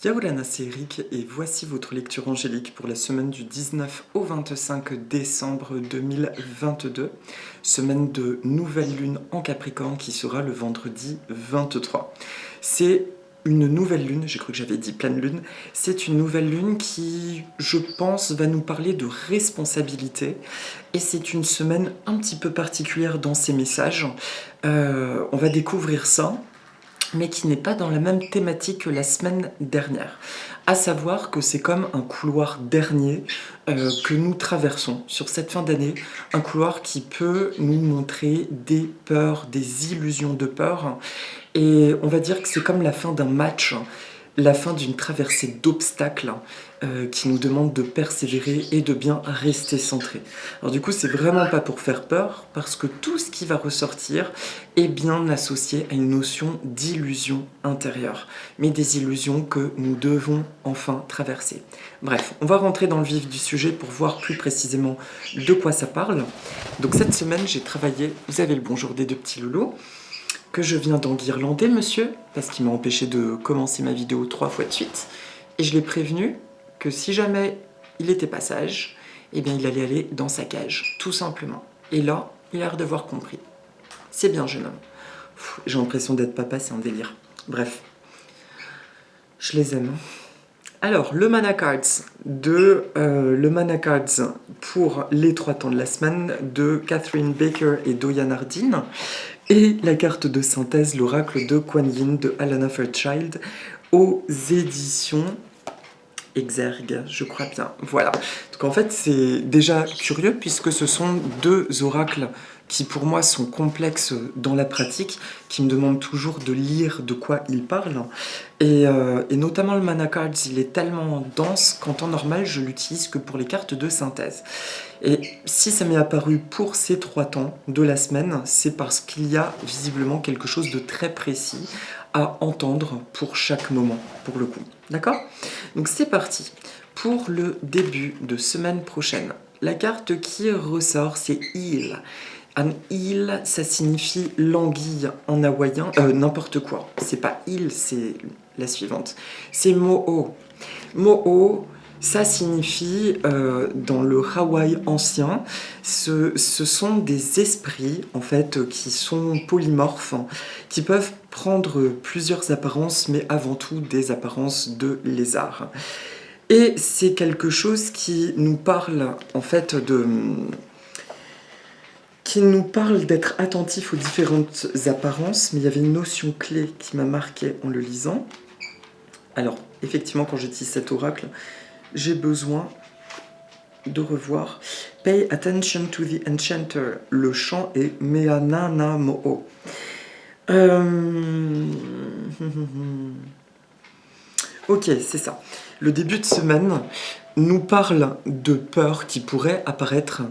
Yaoulana, c'est Eric et voici votre lecture angélique pour la semaine du 19 au 25 décembre 2022, semaine de nouvelle lune en Capricorne qui sera le vendredi 23. C'est une nouvelle lune, j'ai cru que j'avais dit pleine lune, c'est une nouvelle lune qui, je pense, va nous parler de responsabilité et c'est une semaine un petit peu particulière dans ses messages. On va découvrir ça, mais qui n'est pas dans la même thématique que la semaine dernière. À savoir que c'est comme un couloir dernier que nous traversons sur cette fin d'année, un couloir qui peut nous montrer des peurs, des illusions de peur, et on va dire que c'est comme la fin d'un match, la fin d'une traversée d'obstacles qui nous demande de persévérer et de bien rester centré. Alors du coup, c'est vraiment pas pour faire peur, parce que tout ce qui va ressortir est bien associé à une notion d'illusion intérieure, mais des illusions que nous devons enfin traverser. Bref, on va rentrer dans le vif du sujet pour voir plus précisément de quoi ça parle. Donc cette semaine, j'ai travaillé, vous avez le bonjour des deux petits loulous, que je viens d'enguirlander, monsieur, parce qu'il m'a empêché de commencer ma vidéo 3 fois de suite. Et je l'ai prévenu que si jamais il était pas sage, eh bien il allait aller dans sa cage, tout simplement. Et là, il a l'air d'avoir compris. C'est bien, jeune homme. J'ai l'impression d'être papa, c'est un délire. Bref, je les aime. Alors, le Mana Cards pour les 3 temps de la semaine de Catherine Baker et Doya Nardine. Et la carte de synthèse, l'oracle de Kuan Yin de Alana Fairchild aux éditions Exergue, je crois bien. Voilà. Donc en fait, c'est déjà curieux puisque ce sont 2 oracles qui pour moi sont complexes dans la pratique, qui me demandent toujours de lire de quoi ils parlent. Et notamment le Mana Cards, il est tellement dense qu'en temps normal, je l'utilise que pour les cartes de synthèse. Et si ça m'est apparu pour ces 3 temps de la semaine, c'est parce qu'il y a visiblement quelque chose de très précis à entendre pour chaque moment, pour le coup. D'accord? Donc c'est parti pour le début de semaine prochaine. La carte qui ressort, c'est Eel. An eel, ça signifie l'anguille en hawaïen, n'importe quoi. C'est pas il, c'est la suivante. C'est mo'o. Mo'o, ça signifie, dans le Hawaï ancien, ce sont des esprits, en fait, qui sont polymorphes, qui peuvent prendre plusieurs apparences, mais avant tout des apparences de lézard. Et c'est quelque chose qui nous parle, en fait, qui nous parle d'être attentif aux différentes apparences, mais il y avait une notion clé qui m'a marqué en le lisant. Alors, effectivement, quand j'utilise cet oracle, j'ai besoin de revoir. Pay attention to the enchanter. Le chant est Meanana Mo'o. Ok, c'est ça. Le début de semaine nous parle de peurs qui pourraient apparaître,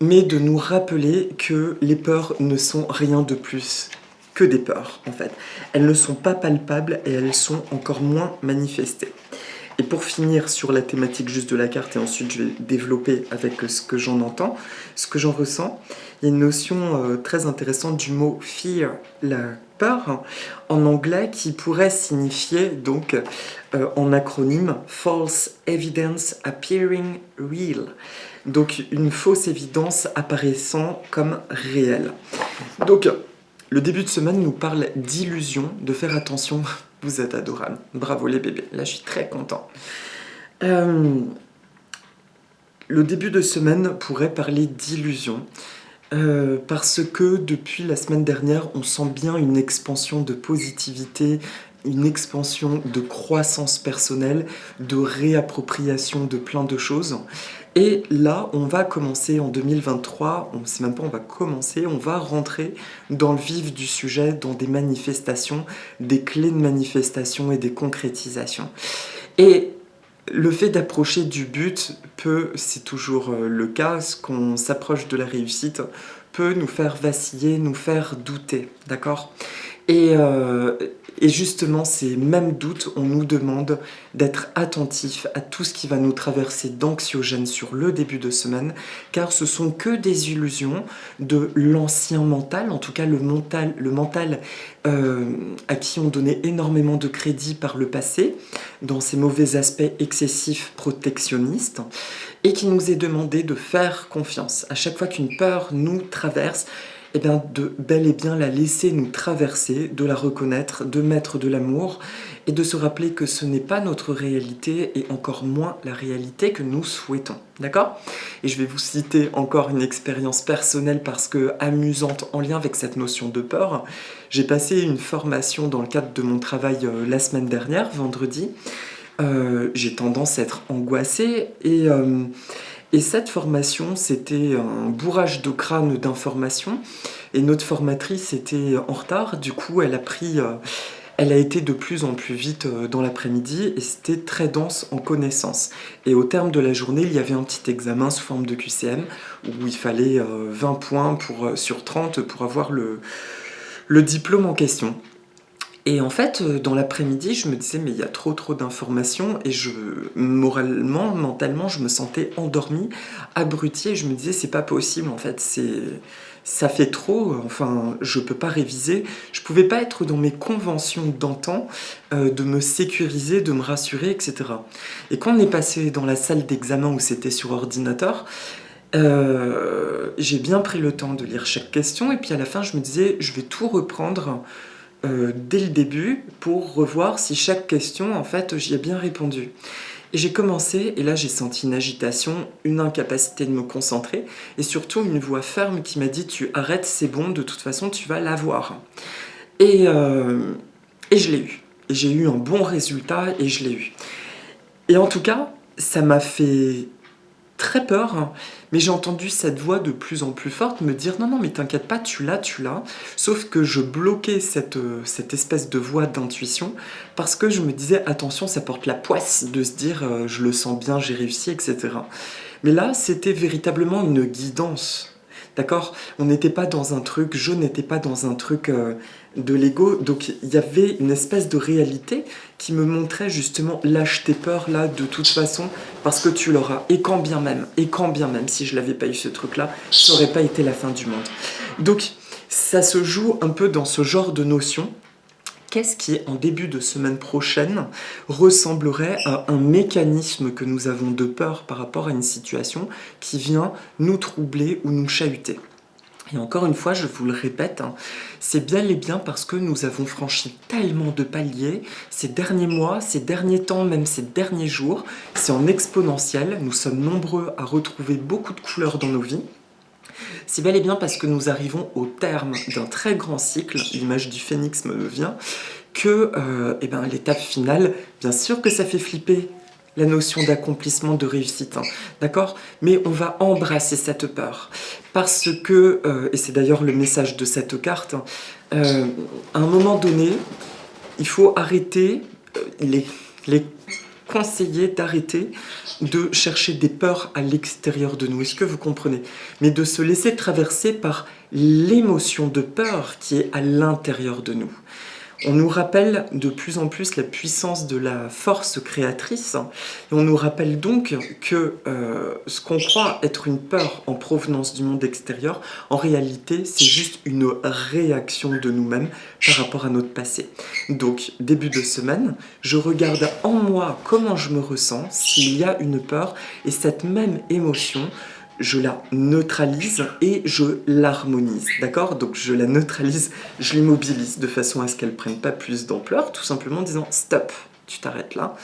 mais de nous rappeler que les peurs ne sont rien de plus que des peurs, en fait. Elles ne sont pas palpables et elles sont encore moins manifestées. Et pour finir sur la thématique juste de la carte, et ensuite je vais développer avec ce que j'en entends, ce que j'en ressens, il y a une notion très intéressante du mot fear, la peur, en anglais, qui pourrait signifier, donc, en acronyme, false evidence appearing real. Donc, une fausse évidence apparaissant comme réelle. Donc, le début de semaine nous parle d'illusion, de faire attention. Vous êtes adorables. Bravo les bébés. Là, je suis très content. Le début de semaine pourrait parler d'illusion. Parce que depuis la semaine dernière, on sent bien une expansion de positivité, une expansion de croissance personnelle, de réappropriation de plein de choses. Et là, on va commencer en 2023, on ne sait même pas, on va commencer, on va rentrer dans le vif du sujet, dans des manifestations, des clés de manifestation et des concrétisations. Et le fait d'approcher du but peut, c'est toujours le cas, qu'on s'approche de la réussite, peut nous faire vaciller, nous faire douter, d'accord ? Et, euh, et justement, ces mêmes doutes, on nous demande d'être attentif à tout ce qui va nous traverser d'anxiogène sur le début de semaine, car ce sont que des illusions de l'ancien mental, en tout cas le mental à qui on donnait énormément de crédit par le passé, dans ses mauvais aspects excessifs protectionnistes, et qui nous est demandé de faire confiance. À chaque fois qu'une peur nous traverse, eh bien, de bel et bien la laisser nous traverser, de la reconnaître, de mettre de l'amour et de se rappeler que ce n'est pas notre réalité et encore moins la réalité que nous souhaitons. D'accord? Et je vais vous citer encore une expérience personnelle parce que amusante en lien avec cette notion de peur. J'ai passé une formation dans le cadre de mon travail la semaine dernière, vendredi. J'ai tendance à être angoissée et cette formation, c'était un bourrage de crâne d'informations. Et notre formatrice était en retard. Du coup, elle a été de plus en plus vite dans l'après-midi et c'était très dense en connaissances. Et au terme de la journée, il y avait un petit examen sous forme de QCM où il fallait 20 points sur 30 pour avoir le diplôme en question. Et en fait, dans l'après-midi, je me disais, mais il y a trop d'informations et moralement, mentalement, je me sentais endormie, abrutie et je me disais, c'est pas possible en fait, ça fait trop, enfin, je peux pas réviser. Je pouvais pas être dans mes conventions d'antan, de me sécuriser, de me rassurer, etc. Et quand on est passé dans la salle d'examen où c'était sur ordinateur, j'ai bien pris le temps de lire chaque question et puis à la fin, je me disais, je vais tout reprendre dès le début pour revoir si chaque question, en fait, j'y ai bien répondu. Et j'ai commencé, et là j'ai senti une agitation, une incapacité de me concentrer, et surtout une voix ferme qui m'a dit tu arrêtes, c'est bon, de toute façon tu vas l'avoir. Et, euh, et je l'ai eu. Et j'ai eu un bon résultat et je l'ai eu. Et en tout cas, ça m'a fait très peur, hein, mais j'ai entendu cette voix de plus en plus forte me dire non, non, mais t'inquiète pas, tu l'as, tu l'as. Sauf que je bloquais cette espèce de voix d'intuition parce que je me disais attention, ça porte la poisse de se dire je le sens bien, j'ai réussi, etc. Mais là, c'était véritablement une guidance. D'accord? On n'était pas dans un truc, je n'étais pas dans un truc de l'ego, donc il y avait une espèce de réalité qui me montrait justement lâche tes peurs là de toute façon parce que tu l'auras. Et quand bien même, si je l'avais pas eu ce truc là, ça aurait pas été la fin du monde. Donc ça se joue un peu dans ce genre de notion. Qu'est-ce qui, en début de semaine prochaine, ressemblerait à un mécanisme que nous avons de peur par rapport à une situation qui vient nous troubler ou nous chahuter? Et encore une fois, je vous le répète, hein, c'est bien et bien parce que nous avons franchi tellement de paliers ces derniers mois, ces derniers temps, même ces derniers jours. C'est en exponentiel, nous sommes nombreux à retrouver beaucoup de couleurs dans nos vies. C'est bel et bien parce que nous arrivons au terme d'un très grand cycle, l'image du phénix me vient, que l'étape finale, bien sûr que ça fait flipper la notion d'accomplissement, de réussite, hein, d'accord? Mais on va embrasser cette peur. Parce que, et c'est d'ailleurs le message de cette carte, à un moment donné, il faut arrêter, les conseiller d'arrêter de chercher des peurs à l'extérieur de nous. Est-ce que vous comprenez? Mais de se laisser traverser par l'émotion de peur qui est à l'intérieur de nous. On nous rappelle de plus en plus la puissance de la force créatrice et on nous rappelle donc que ce qu'on croit être une peur en provenance du monde extérieur, en réalité c'est juste une réaction de nous-mêmes par rapport à notre passé. Donc début de semaine, je regarde en moi comment je me ressens, s'il y a une peur et cette même émotion, je la neutralise et je l'harmonise, d'accord? Donc je la neutralise, je l'immobilise de façon à ce qu'elle ne prenne pas plus d'ampleur, tout simplement en disant stop, tu t'arrêtes là.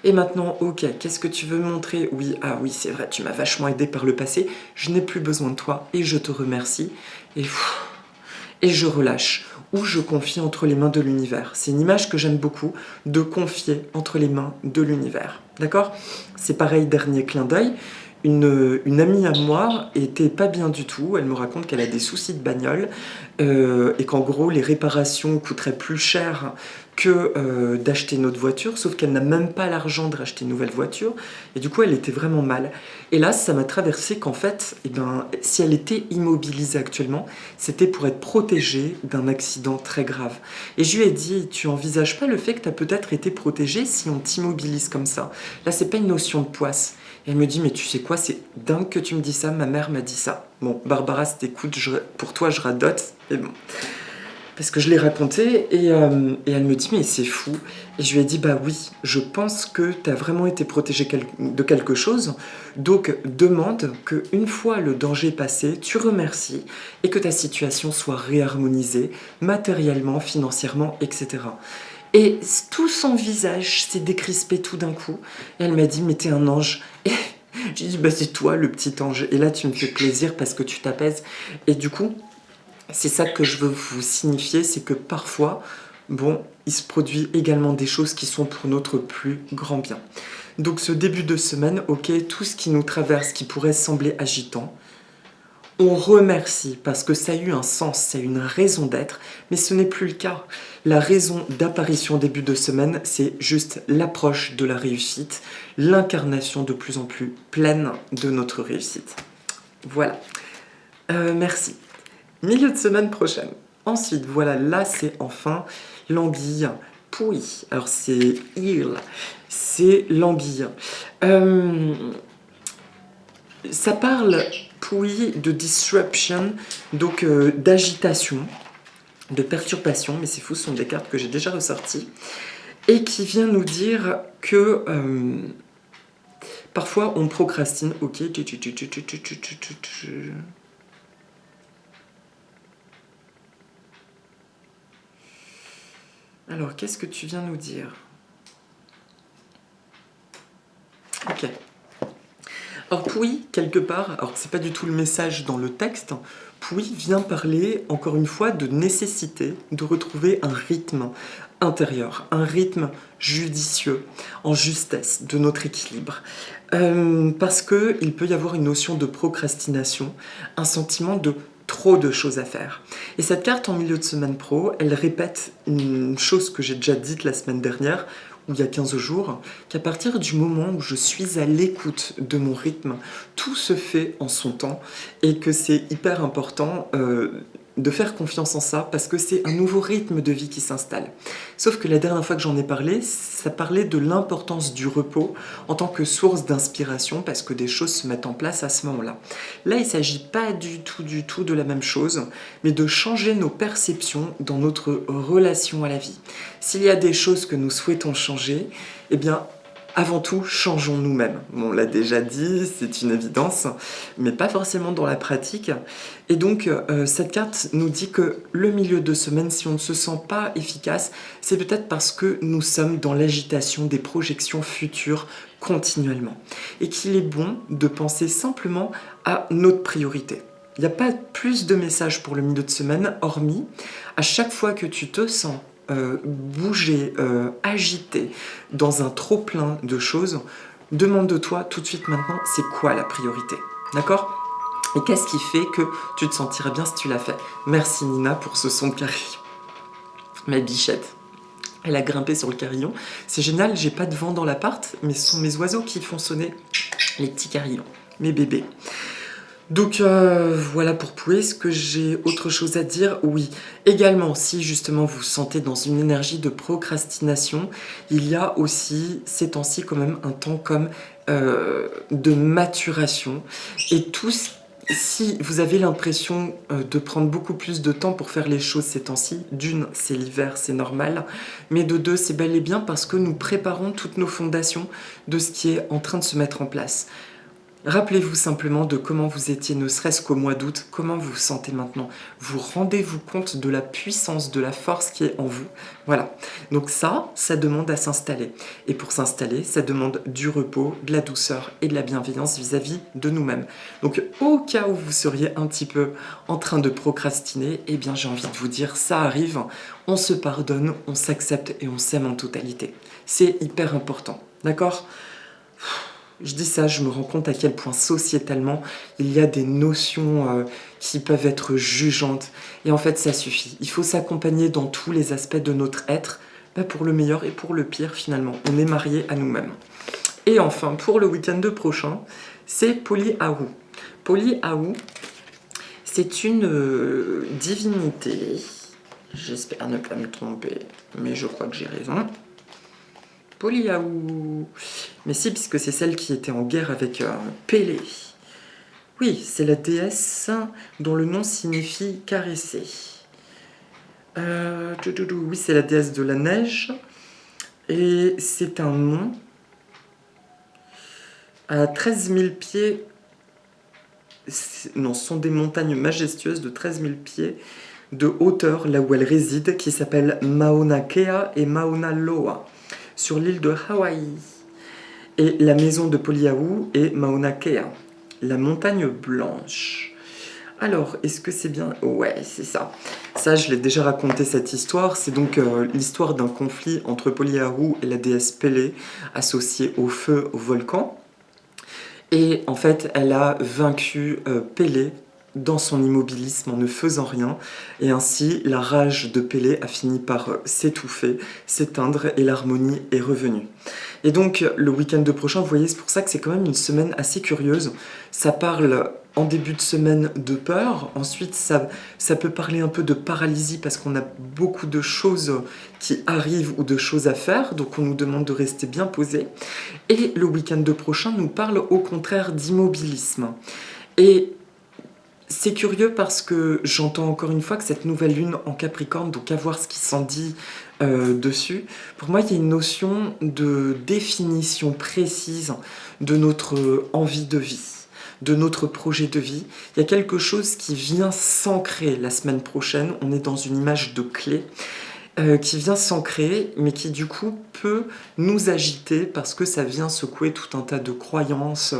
Et maintenant, ok, qu'est-ce que tu veux me montrer? Oui, ah oui, c'est vrai, tu m'as vachement aidé par le passé, je n'ai plus besoin de toi et je te remercie. Et je relâche, ou je confie entre les mains de l'univers. C'est une image que j'aime beaucoup, de confier entre les mains de l'univers, d'accord? C'est pareil, dernier clin d'œil. une amie à moi était pas bien du tout. Elle me raconte qu'elle a des soucis de bagnole et qu'en gros, les réparations coûteraient plus cher que d'acheter notre voiture, sauf qu'elle n'a même pas l'argent de racheter une nouvelle voiture. Et du coup, elle était vraiment mal. Et là, ça m'a traversé qu'en fait, eh ben, si elle était immobilisée actuellement, c'était pour être protégée d'un accident très grave. Et je lui ai dit, tu envisages pas le fait que tu as peut-être été protégée si on t'immobilise comme ça? Là, c'est pas une notion de poisse. Et elle me dit, mais tu sais quoi, c'est dingue que tu me dis ça, ma mère m'a dit ça. Bon, Barbara, si t'écoutes, pour toi, je radote, mais bon. Parce que je l'ai raconté et elle me dit, mais c'est fou. Et je lui ai dit, bah oui, je pense que tu as vraiment été protégée de quelque chose. Donc, demande qu'une fois le danger passé, tu remercies et que ta situation soit réharmonisée matériellement, financièrement, etc. Et tout son visage s'est décrispé tout d'un coup. Et elle m'a dit, mais t'es un ange. Et j'ai dit, bah c'est toi le petit ange. Et là, tu me fais plaisir parce que tu t'apaises. Et du coup, c'est ça que je veux vous signifier, c'est que parfois, bon, il se produit également des choses qui sont pour notre plus grand bien. Donc ce début de semaine, ok, tout ce qui nous traverse, qui pourrait sembler agitant, on remercie parce que ça a eu un sens, ça a eu une raison d'être, mais ce n'est plus le cas. La raison d'apparition début de semaine, c'est juste l'approche de la réussite, l'incarnation de plus en plus pleine de notre réussite. Voilà. Merci. Milieu de semaine prochaine. Ensuite, voilà, là c'est enfin l'anguille. Pouille. Alors c'est il, c'est l'anguille. Ça parle, pouille, de disruption, donc d'agitation, de perturbation, mais c'est fou, ce sont des cartes que j'ai déjà ressorties, et qui vient nous dire que parfois on procrastine. Ok. Alors, qu'est-ce que tu viens nous dire? Ok. Alors, Pouille, quelque part, alors c'est pas du tout le message dans le texte, Pouille vient parler, encore une fois, de nécessité de retrouver un rythme intérieur, un rythme judicieux, en justesse de notre équilibre. Parce qu'il peut y avoir une notion de procrastination, un sentiment de trop de choses à faire. Et cette carte en milieu de semaine pro, elle répète une chose que j'ai déjà dite la semaine dernière, ou il y a 15 jours, qu'à partir du moment où je suis à l'écoute de mon rythme, tout se fait en son temps et que c'est hyper important de faire confiance en ça parce que c'est un nouveau rythme de vie qui s'installe. Sauf que la dernière fois que j'en ai parlé, ça parlait de l'importance du repos en tant que source d'inspiration parce que des choses se mettent en place à ce moment-là. Là, il ne s'agit pas du tout de la même chose, mais de changer nos perceptions dans notre relation à la vie. S'il y a des choses que nous souhaitons changer, eh bien, avant tout, changeons nous-mêmes. Bon, on l'a déjà dit, c'est une évidence, mais pas forcément dans la pratique. Et donc, cette carte nous dit que le milieu de semaine, si on ne se sent pas efficace, c'est peut-être parce que nous sommes dans l'agitation des projections futures continuellement. Et qu'il est bon de penser simplement à notre priorité. Il n'y a pas plus de messages pour le milieu de semaine, hormis à chaque fois que tu te sens bouger, agité dans un trop-plein de choses, demande-toi tout de suite maintenant, c'est quoi la priorité? D'accord? Et qu'est-ce qui fait que tu te sentirais bien si tu l'as fait? Merci Nina pour ce son de carillon. Ma bichette, elle a grimpé sur le carillon. C'est génial, j'ai pas de vent dans l'appart, mais ce sont mes oiseaux qui font sonner les petits carillons, mes bébés. Donc voilà pour Pouet. Est-ce que j'ai autre chose à dire? Oui. Également, si justement vous vous sentez dans une énergie de procrastination, il y a aussi ces temps-ci quand même un temps comme de maturation. Et si vous avez l'impression de prendre beaucoup plus de temps pour faire les choses ces temps-ci, d'une, c'est l'hiver, c'est normal, mais de deux, c'est bel et bien parce que nous préparons toutes nos fondations de ce qui est en train de se mettre en place. Rappelez-vous simplement de comment vous étiez, ne serait-ce qu'au mois d'août, comment vous vous sentez maintenant. Vous rendez-vous compte de la puissance, de la force qui est en vous. Voilà. Donc ça demande à s'installer. Et pour s'installer, ça demande du repos, de la douceur et de la bienveillance vis-à-vis de nous-mêmes. Donc au cas où vous seriez un petit peu en train de procrastiner, eh bien j'ai envie de vous dire, ça arrive, on se pardonne, on s'accepte et on s'aime en totalité. C'est hyper important. D'accord ? Je dis ça, je me rends compte à quel point sociétalement, il y a des notions qui peuvent être jugeantes. Et en fait, ça suffit. Il faut s'accompagner dans tous les aspects de notre être, pour le meilleur et pour le pire finalement. On est marié à nous-mêmes. Et enfin, pour le week-end prochain, c'est Poliahu. Poliahu, c'est une divinité. J'espère ne pas me tromper, mais je crois que j'ai raison. Poliahu. Mais si, puisque c'est celle qui était en guerre avec Pélée. Oui, c'est la déesse dont le nom signifie caresser. Oui, c'est la déesse de la neige. Et c'est un mont à 13 000 pieds. Non, ce sont des montagnes majestueuses de 13 000 pieds de hauteur, là où elle réside, qui s'appelle Mauna Kea et Mauna Loa, sur l'île de Hawaï. Et la maison de Poliahu est Mauna Kea, la montagne blanche. Alors, est-ce que c'est bien? Ouais, c'est ça. Ça, je l'ai déjà raconté cette histoire. C'est donc l'histoire d'un conflit entre Poliahu et la déesse Pélée, associée au feu, au volcan. Et en fait, elle a vaincu Pélée dans son immobilisme en ne faisant rien. Et ainsi, la rage de Pélée a fini par s'étouffer, s'éteindre et l'harmonie est revenue. Et donc, le week-end prochain, vous voyez, c'est pour ça que c'est quand même une semaine assez curieuse. Ça parle en début de semaine de peur. Ensuite, ça peut parler un peu de paralysie parce qu'on a beaucoup de choses qui arrivent ou de choses à faire. Donc, on nous demande de rester bien posé. Et le week-end prochain nous parle au contraire d'immobilisme. Et c'est curieux parce que j'entends encore une fois que cette nouvelle lune en Capricorne, donc à voir ce qui s'en dit dessus, pour moi il y a une notion de définition précise de notre envie de vie, de notre projet de vie. Il y a quelque chose qui vient s'ancrer la semaine prochaine, on est dans une image de clé, qui vient s'ancrer, mais qui du coup peut nous agiter parce que ça vient secouer tout un tas de croyances,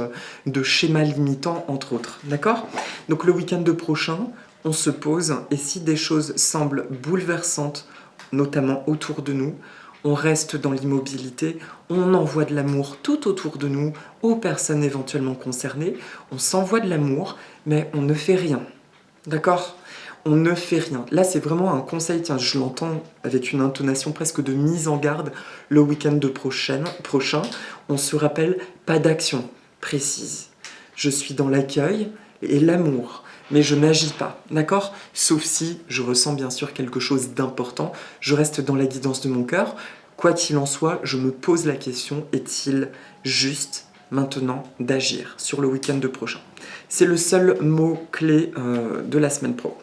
de schémas limitants, entre autres. D'accord? Donc le week-end prochain, on se pose, et si des choses semblent bouleversantes, notamment autour de nous, on reste dans l'immobilité, on envoie de l'amour tout autour de nous, aux personnes éventuellement concernées, on s'envoie de l'amour, mais on ne fait rien. D'accord? On ne fait rien. Là, c'est vraiment un conseil, tiens, je l'entends avec une intonation presque de mise en garde le week-end prochain. On se rappelle, pas d'action précise. Je suis dans l'accueil et l'amour, mais je n'agis pas, d'accord? Sauf si je ressens bien sûr quelque chose d'important, je reste dans la guidance de mon cœur. Quoi qu'il en soit, je me pose la question, est-il juste maintenant d'agir sur le week-end prochain? C'est le seul mot-clé de la semaine pro.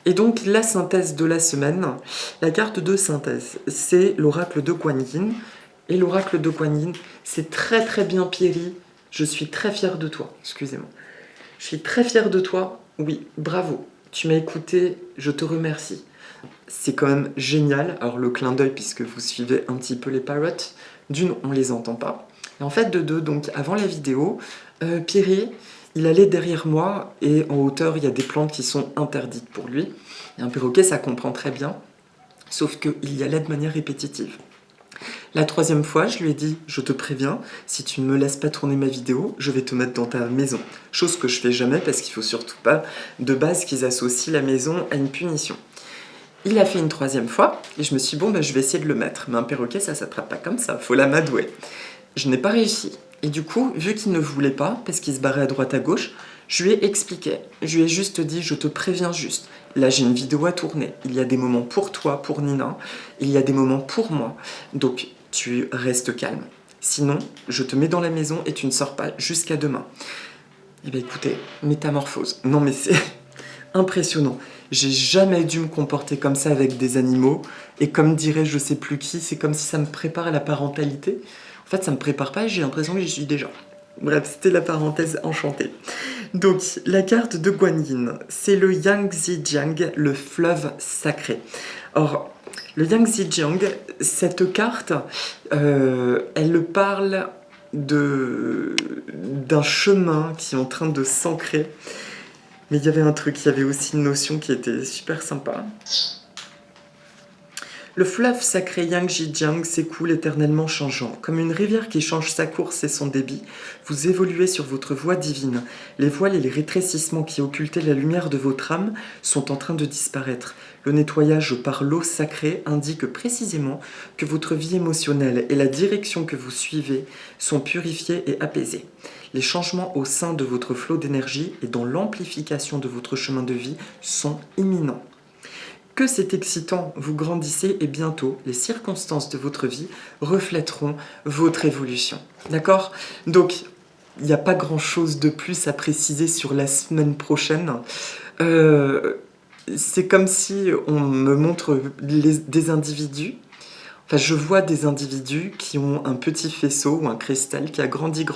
Et donc la synthèse de la semaine, la carte de synthèse, c'est l'oracle de Kuan Yin. Et l'oracle de Kuan Yin, c'est très très bien Pierry, je suis très fière de toi, excusez-moi. Je suis très fière de toi, oui, bravo, tu m'as écouté, je te remercie. C'est quand même génial, alors le clin d'œil puisque vous suivez un petit peu les parrots, d'une, on les entend pas. Et en fait de deux, donc avant la vidéo, Pierry, il allait derrière moi et en hauteur, il y a des plantes qui sont interdites pour lui. Et un perroquet, ça comprend très bien, sauf qu'il y allait de manière répétitive. La troisième fois, je lui ai dit, je te préviens, si tu ne me laisses pas tourner ma vidéo, je vais te mettre dans ta maison. Chose que je fais jamais parce qu'il faut surtout pas de base qu'ils associent la maison à une punition. Il a fait une troisième fois et je me suis dit, bon, je vais essayer de le mettre. Mais un perroquet, ça s'attrape pas comme ça, faut l'amadouer. Je n'ai pas réussi. Et du coup, vu qu'il ne voulait pas, parce qu'il se barrait à droite à gauche, je lui ai expliqué. Je lui ai juste dit, je te préviens juste. Là, j'ai une vidéo à tourner. Il y a des moments pour toi, pour Nina. Il y a des moments pour moi. Donc, tu restes calme. Sinon, je te mets dans la maison et tu ne sors pas jusqu'à demain. Eh bien, écoutez, métamorphose. Non, mais c'est impressionnant. J'ai jamais dû me comporter comme ça avec des animaux. Et comme dirait je sais plus qui, c'est comme si ça me prépare à la parentalité. En fait, ça me prépare pas et j'ai l'impression que j'y suis déjà. Bref, c'était la parenthèse enchantée. Donc, la carte de Kuan Yin, c'est le Yangtze-Jiang, le fleuve sacré. Or, le Yangtze-Jiang, cette carte, elle parle d'un chemin qui est en train de s'ancrer. Mais il y avait un truc, il y avait aussi une notion qui était super sympa. Le fleuve sacré Yangtze-Jiang s'écoule éternellement changeant. Comme une rivière qui change sa course et son débit, vous évoluez sur votre voie divine. Les voiles et les rétrécissements qui occultaient la lumière de votre âme sont en train de disparaître. Le nettoyage par l'eau sacrée indique précisément que votre vie émotionnelle et la direction que vous suivez sont purifiées et apaisées. Les changements au sein de votre flot d'énergie et dans l'amplification de votre chemin de vie sont imminents. Que c'est excitant, vous grandissez et bientôt, les circonstances de votre vie reflèteront votre évolution. D'accord? Donc, il n'y a pas grand-chose de plus à préciser sur la semaine prochaine. C'est comme si on me montre des individus. Enfin, je vois des individus qui ont un petit faisceau ou un cristal qui a grandi.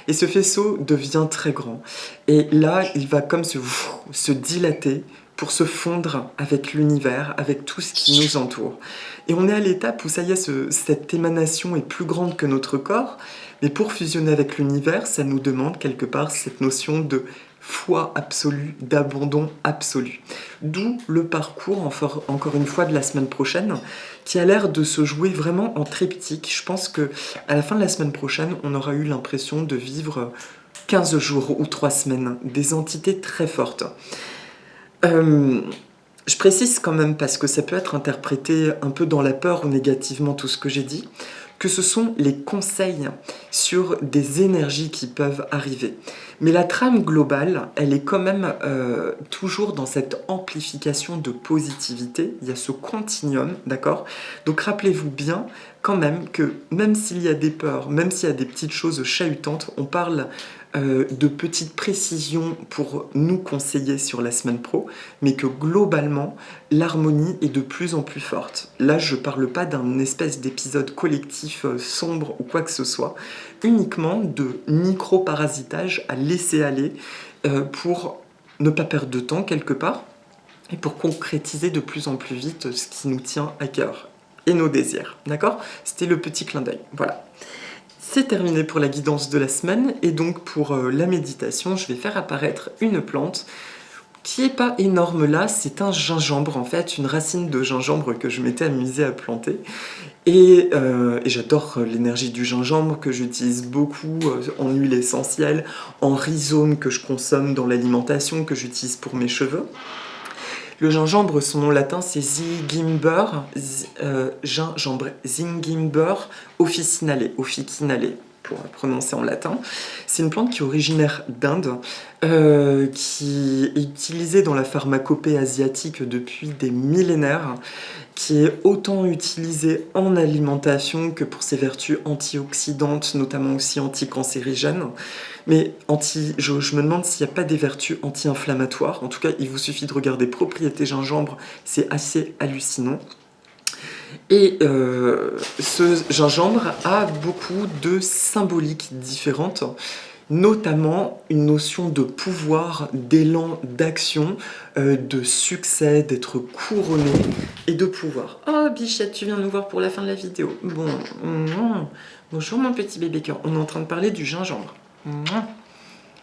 Et ce faisceau devient très grand. Et là, il va comme se dilater pour se fondre avec l'univers, avec tout ce qui nous entoure. Et on est à l'étape où ça y est, cette émanation est plus grande que notre corps, mais pour fusionner avec l'univers, ça nous demande quelque part cette notion de foi absolue, d'abandon absolu. D'où le parcours, encore une fois, de la semaine prochaine, qui a l'air de se jouer vraiment en triptyque. Je pense que à la fin de la semaine prochaine, on aura eu l'impression de vivre 15 jours ou 3 semaines, des entités très fortes. Je précise quand même, parce que ça peut être interprété un peu dans la peur ou négativement tout ce que j'ai dit, que ce sont les conseils sur des énergies qui peuvent arriver. Mais la trame globale, elle est quand même toujours dans cette amplification de positivité. Il y a ce continuum, d'accord? Donc rappelez-vous bien quand même que même s'il y a des peurs, même s'il y a des petites choses chahutantes, on parle de petites précisions pour nous conseiller sur la semaine pro, mais que globalement, l'harmonie est de plus en plus forte. Là, je ne parle pas d'un espèce d'épisode collectif sombre ou quoi que ce soit, uniquement de micro-parasitage à laisser aller pour ne pas perdre de temps quelque part et pour concrétiser de plus en plus vite ce qui nous tient à cœur et nos désirs. D'accord? C'était le petit clin d'œil. Voilà. C'est terminé pour la guidance de la semaine et donc pour la méditation, je vais faire apparaître une plante qui n'est pas énorme là, c'est un gingembre en fait, une racine de gingembre que je m'étais amusée à planter. Et j'adore l'énergie du gingembre que j'utilise beaucoup en huile essentielle, en rhizome que je consomme dans l'alimentation, que j'utilise pour mes cheveux. Le gingembre, son nom latin, c'est Zingimber officinale, pour prononcer en latin. C'est une plante qui est originaire d'Inde, qui est utilisée dans la pharmacopée asiatique depuis des millénaires, qui est autant utilisée en alimentation que pour ses vertus antioxydantes, notamment aussi anticancérigènes. Mais je me demande s'il n'y a pas des vertus anti-inflammatoires. En tout cas, il vous suffit de regarder propriétés gingembre, c'est assez hallucinant. Et ce gingembre a beaucoup de symboliques différentes, notamment une notion de pouvoir, d'élan, d'action, de succès, d'être couronné et de pouvoir. Oh Bichette, tu viens nous voir pour la fin de la vidéo. Bon, bonjour mon petit bébé cœur, on est en train de parler du gingembre.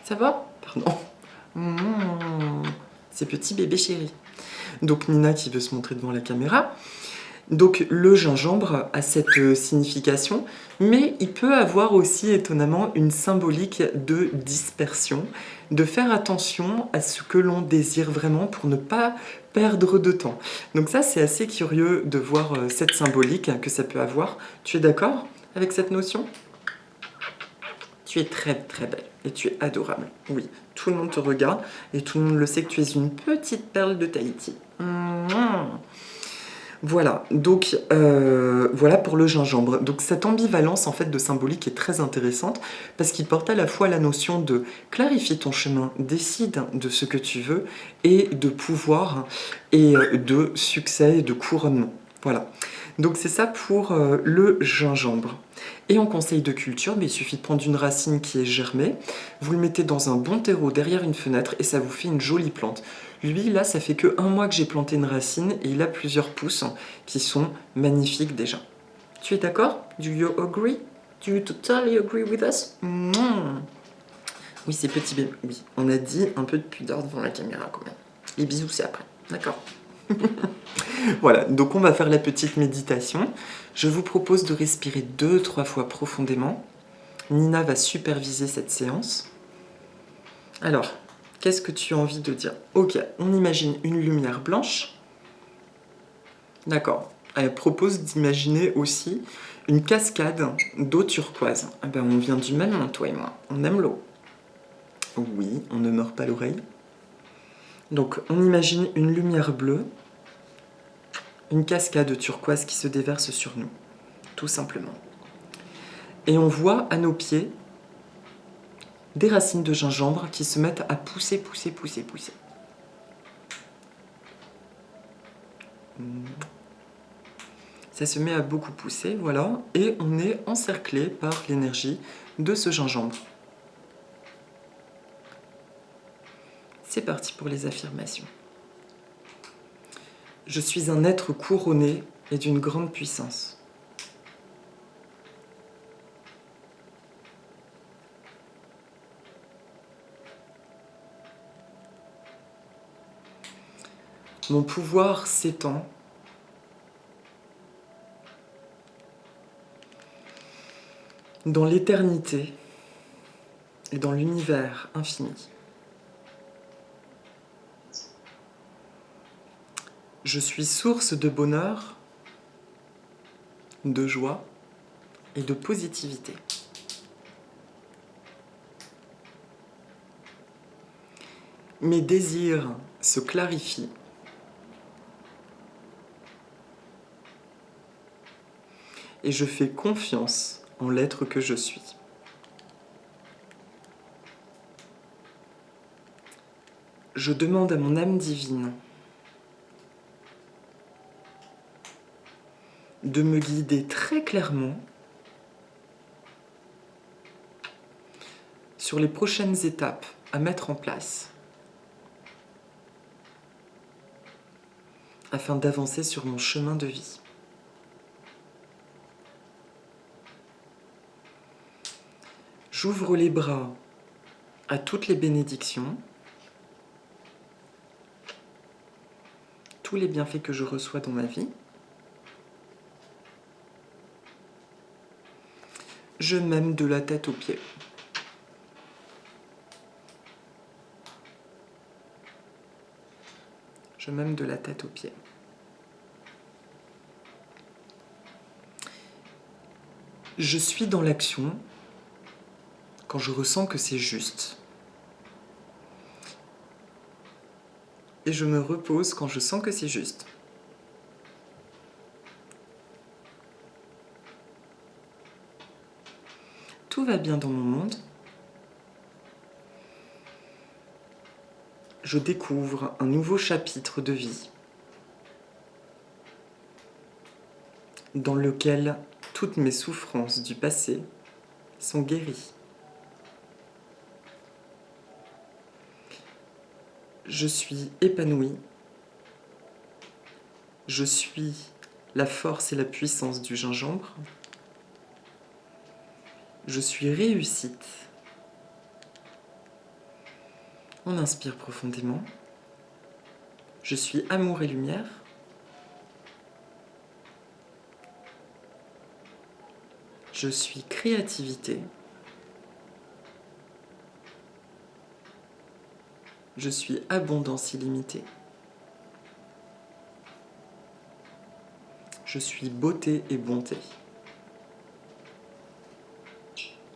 Ça va? Pardon. C'est petit bébé chéri. Donc Nina qui veut se montrer devant la caméra. Donc le gingembre a cette signification, mais il peut avoir aussi étonnamment une symbolique de dispersion, de faire attention à ce que l'on désire vraiment pour ne pas perdre de temps. Donc ça c'est assez curieux de voir cette symbolique que ça peut avoir. Tu es d'accord avec cette notion ? Tu es très très belle et tu es adorable. Oui, tout le monde te regarde et tout le monde le sait que tu es une petite perle de Tahiti. Voilà, donc voilà pour le gingembre. Donc cette ambivalence en fait de symbolique est très intéressante parce qu'il porte à la fois la notion de clarifier ton chemin, décide de ce que tu veux et de pouvoir et de succès et de couronnement. Voilà. Donc c'est ça pour le gingembre. Et en conseil de culture, il suffit de prendre une racine qui est germée, vous le mettez dans un bon terreau derrière une fenêtre et ça vous fait une jolie plante. Lui, là, ça fait que 1 mois que j'ai planté une racine et il a plusieurs pousses qui sont magnifiques déjà. Tu es d'accord? Do you agree? Do you totally agree with us? Oui, c'est petit bébé. Oui, on a dit un peu de pudeur devant la caméra quand même. Les bisous, c'est après. D'accord? Voilà, donc on va faire la petite méditation. Je vous propose de respirer 2-3 fois profondément. Nina va superviser cette séance. Alors, qu'est-ce que tu as envie de dire? Ok, on imagine une lumière blanche. D'accord. Elle propose d'imaginer aussi une cascade d'eau turquoise. Ah ben, on vient du même monde, toi et moi. On aime l'eau. Oui, on ne meurt pas l'oreille. Donc, on imagine une lumière bleue, une cascade turquoise qui se déverse sur nous, tout simplement. Et on voit à nos pieds des racines de gingembre qui se mettent à pousser, pousser, pousser, pousser. Ça se met à beaucoup pousser, voilà, et on est encerclé par l'énergie de ce gingembre. C'est parti pour les affirmations. Je suis un être couronné et d'une grande puissance. Mon pouvoir s'étend dans l'éternité et dans l'univers infini. Je suis source de bonheur, de joie et de positivité. Mes désirs se clarifient et je fais confiance en l'être que je suis. Je demande à mon âme divine de me guider très clairement sur les prochaines étapes à mettre en place afin d'avancer sur mon chemin de vie. J'ouvre les bras à toutes les bénédictions, tous les bienfaits que je reçois dans ma vie. Je m'aime de la tête aux pieds. Je m'aime de la tête aux pieds. Je suis dans l'action quand je ressens que c'est juste. Et je me repose quand je sens que c'est juste. Tout va bien dans mon monde. Je découvre un nouveau chapitre de vie dans lequel toutes mes souffrances du passé sont guéries. Je suis épanouie. Je suis la force et la puissance du gingembre. Je suis réussite. On inspire profondément. Je suis amour et lumière. Je suis créativité. Je suis abondance illimitée. Je suis beauté et bonté.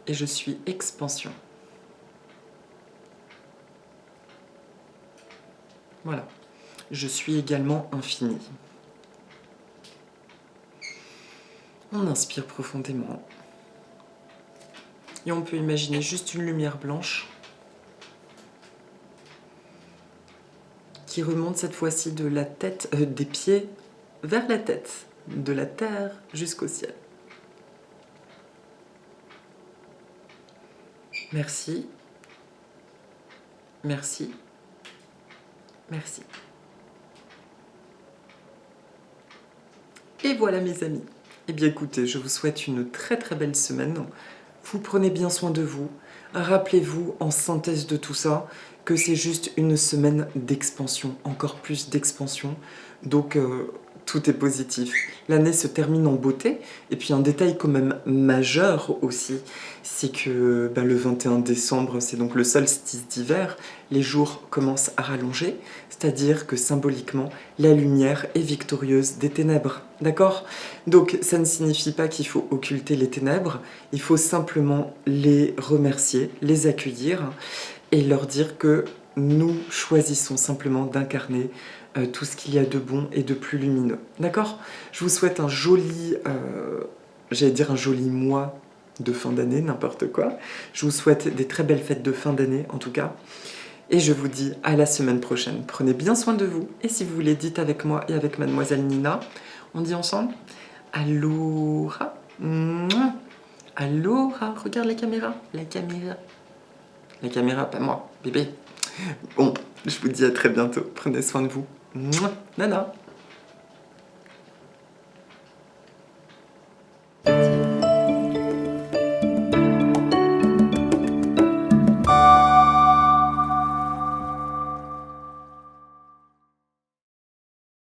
Et je suis expansion. Voilà. Je suis également infini. On inspire profondément. Et on peut imaginer juste une lumière blanche qui remonte cette fois-ci de la tête, des pieds vers la tête, de la terre jusqu'au ciel. Merci. Merci. Merci. Et voilà mes amis. Eh bien écoutez, je vous souhaite une très très belle semaine. vous prenez bien soin de vous. Rappelez-vous en synthèse de tout ça que c'est juste une semaine d'expansion, encore plus d'expansion. Donc tout est positif. L'année se termine en beauté. Et puis un détail quand même majeur aussi, c'est que le 21 décembre, c'est donc le solstice d'hiver. Les jours commencent à rallonger, c'est-à-dire que symboliquement, la lumière est victorieuse des ténèbres. D'accord? Donc ça ne signifie pas qu'il faut occulter les ténèbres, il faut simplement les remercier, les accueillir et leur dire que nous choisissons simplement d'incarner tout ce qu'il y a de bon et de plus lumineux. D'accord? Je vous souhaite un joli, j'allais dire un joli mois de fin d'année, n'importe quoi. Je vous souhaite des très belles fêtes de fin d'année en tout cas. Et je vous dis à la semaine prochaine. Prenez bien soin de vous. Et si vous voulez, dites avec moi et avec mademoiselle Nina. On dit ensemble Aloha. Mouah. Aloha. Regarde la caméra. La caméra. La caméra, pas moi. Bébé. Bon, je vous dis à très bientôt. Prenez soin de vous. Mouah. Nana.